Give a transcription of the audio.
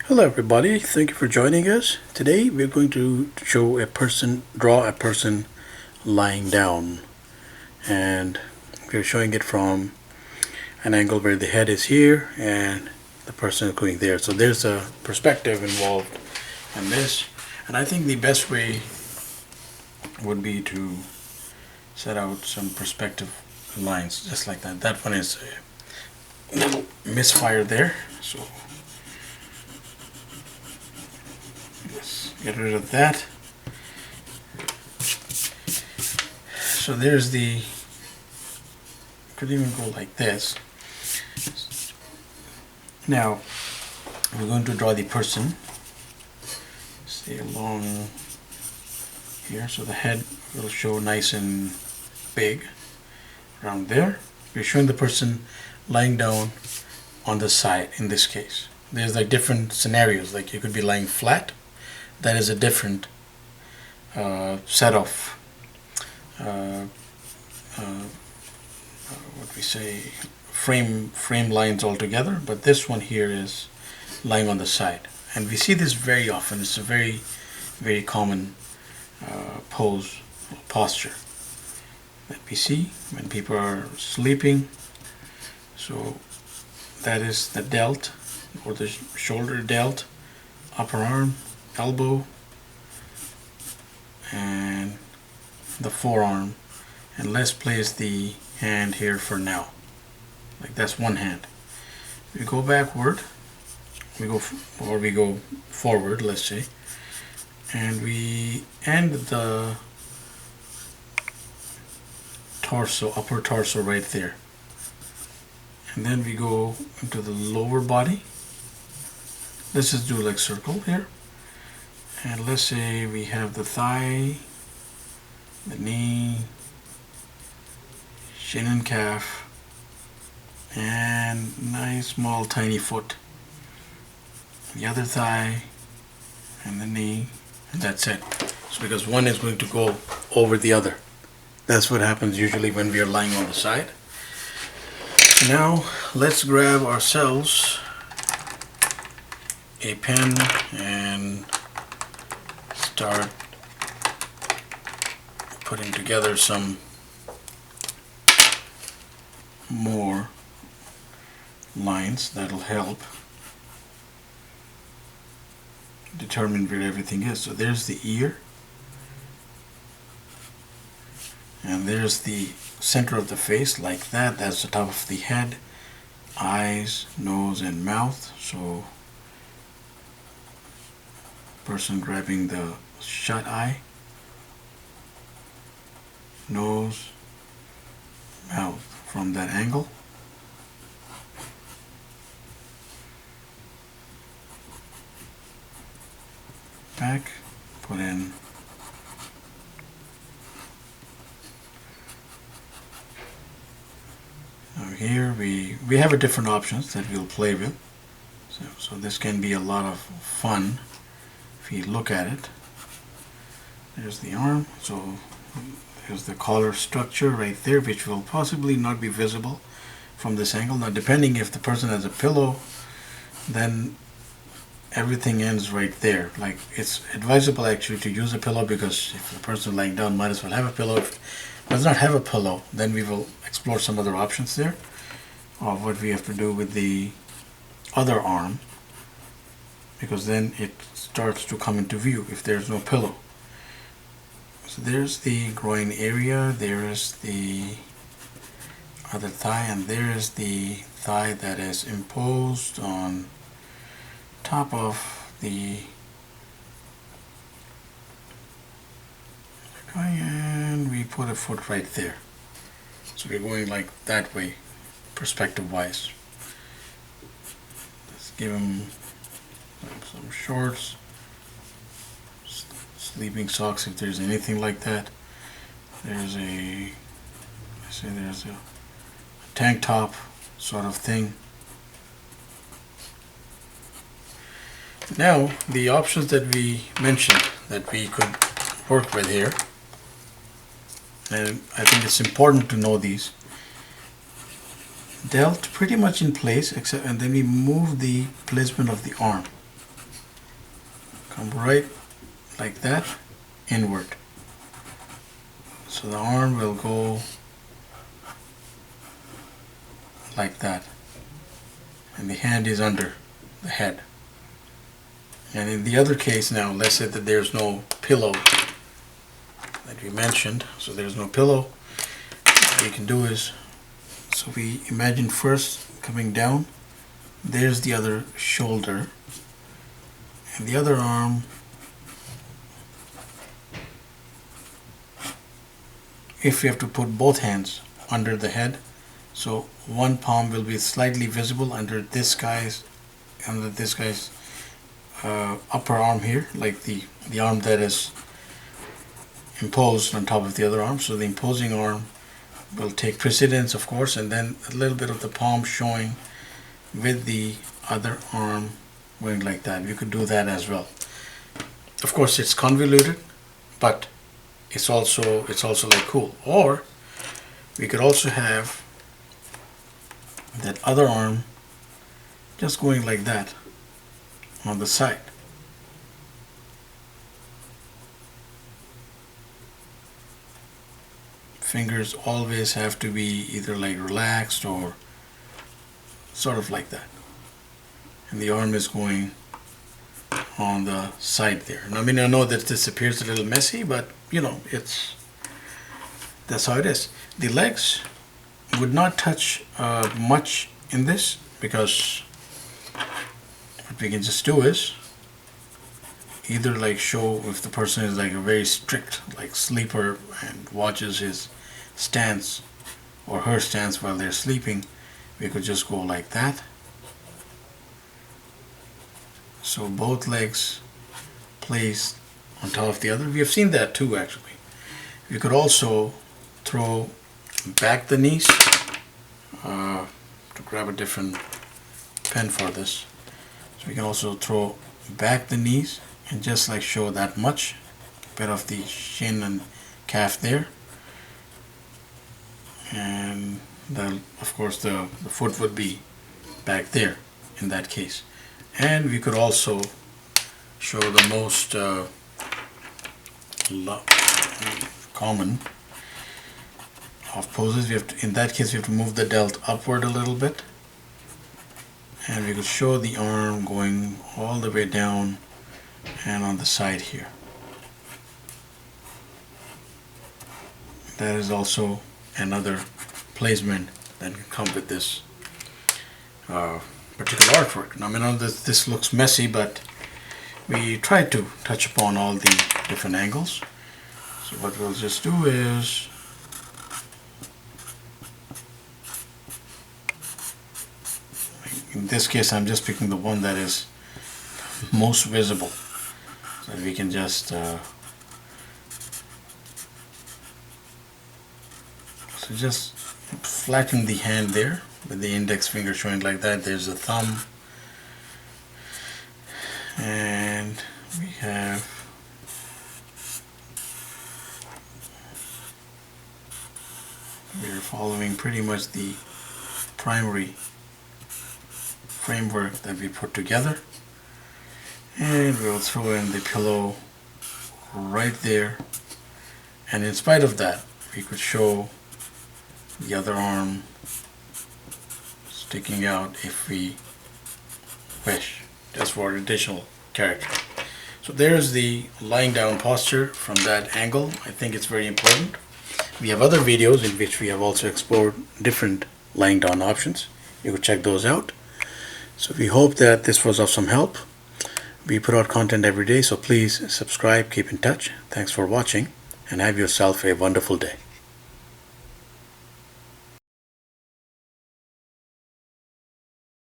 Hello everybody, thank you for joining us. Today we're going to draw a person lying down, and we're showing it from an angle where the head is here and the person is going there. So there's a perspective involved in this, and I think the best way would be to set out some perspective lines just like that. That one is a little misfire there, so let's get rid of that. So there's the, could even go like this. Now we're going to draw the person, stay along here, so the head will show nice and big around there. We're showing the person lying down on the side. In this case, there's like different scenarios, like you could be lying flat. That is a different set of what we say frame lines altogether, but this one here is lying on the side, and we see this very often. It's a very common posture that we see when people are sleeping. So that is the delt, or the shoulder delt, upper arm, elbow, and the forearm. And let's place the hand here for now. Like that's one hand. We go backward, we go forward, let's say, and we end the torso, upper torso right there. And then we go into the lower body. Let's just do like circle here. And let's say we have the thigh, the knee, shin and calf, and nice small tiny foot, the other thigh, and the knee, and that's it. So because one is going to go over the other. That's what happens usually when we are lying on the side. Now let's grab ourselves a pen and start putting together some more lines that'll help determine where everything is. So there's the ear, and there's the center of the face, like that. That's the top of the head, eyes, nose, and mouth. So person grabbing the shut eye, nose, mouth from that angle. Back, put in now here we have a different options that we'll play with. So this can be a lot of fun if you look at it. There's the arm, so there's the collar structure right there, which will possibly not be visible from this angle. Now depending if the person has a pillow, then everything ends right there. Like, it's advisable actually to use a pillow, because if the person lying down might as well have a pillow. If it does not have a pillow, then we will explore some other options there of what we have to do with the other arm, because then it starts to come into view if there's no pillow. So there's the groin area, there is the other thigh, and there is the thigh that is imposed on top of the guy, and we put a foot right there. So we're going like that way, perspective wise. Let's give him some shorts, sleeping socks if there's anything like that. There's a, I say there's a tank top sort of thing. Now the options that we mentioned that we could work with here, and I think it's important to know these. Delt pretty much in place, except, and then we move the placement of the arm. come right like that, inward. So the arm will go like that, and the hand is under the head. And in the other case now, let's say that there's no pillow that we mentioned, so there's no pillow. What we can do is, so we imagine first coming down, there's the other shoulder, and the other arm if you have to put both hands under the head, so one palm will be slightly visible under this guy's upper arm here, like the arm that is imposed on top of the other arm. So the imposing arm will take precedence, of course, and then a little bit of the palm showing with the other arm going like that. You could do that as well. Of course, it's convoluted, but it's also like cool. Or we could also have that other arm just going like that on the side. Fingers always have to be either like relaxed or sort of like that, and the arm is going on the side there. And I mean, I know that this appears a little messy, but you know, that's how it is. The legs would not touch much in this, because what we can just do is either like show if the person is like a very strict like sleeper and watches his stance or her stance while they're sleeping, we could just go like that. So both legs placed on top of the other. We have seen that too, actually. We could also throw back the knees. To grab a different pen for this. So we can also throw back the knees and just like show that much, bit of the shin and calf there. And then of course the foot would be back there in that case. And we could also show the most common of poses. We have to, in that case, we have to move the delt upward a little bit, and we could show the arm going all the way down and on the side here. That is also another placement that can come with this particular artwork. Now, I know that this looks messy, but we tried to touch upon all the different angles. So what we'll just do is in this case, I'm just picking the one that is most visible, so we can just so just flatten the hand there with the index finger showing like that. There's the thumb, and we have we're following pretty much the primary framework that we put together, and we'll throw in the pillow right there. And in spite of that, we could show the other arm sticking out if we wish, just for additional character. So there's the lying down posture from that angle. I think it's very important. We have other videos in which we have also explored different lying down options. You could check those out. So we hope that this was of some help. We put out content every day, so please subscribe, keep in touch. Thanks for watching, and have yourself a wonderful day.